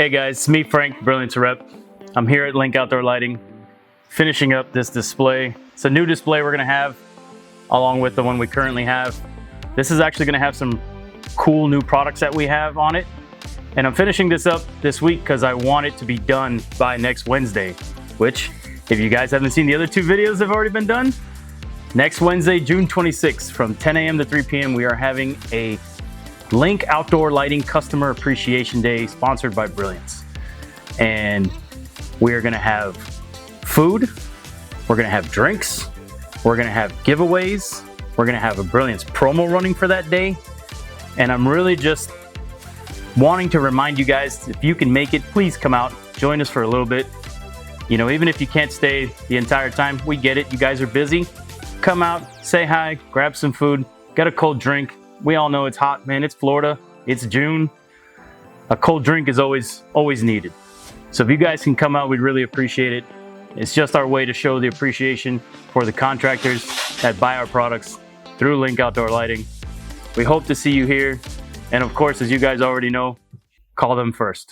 Hey guys, it's me, Frank, Brillianceled Rep. I'm here at Link Outdoor Lighting, finishing up this display. It's a new display we're gonna have along with the one we currently have. This is actually gonna have some cool new products that we have on it. And I'm finishing this up this week because I want it to be done by next Wednesday, which, if you guys haven't seen the other two videos that have already been done, next Wednesday, June 26th, from 10 a.m. to 3 p.m., we are having a Link Outdoor Lighting Customer Appreciation Day sponsored by Brilliance. And we are gonna have food, we're gonna have drinks, we're gonna have giveaways, we're gonna have a Brilliance promo running for that day. And I'm really just wanting to remind you guys, if you can make it, please come out, join us for a little bit. You know, even if you can't stay the entire time, we get it, you guys are busy. Come out, say hi, grab some food, get a cold drink. We all know it's hot, man. It's Florida. It's June. A cold drink is always needed. So if you guys can come out, we'd really appreciate it. It's just our way to show the appreciation for the contractors that buy our products through Link Outdoor Lighting. We hope to see you here. And of course, as you guys already know, call them first.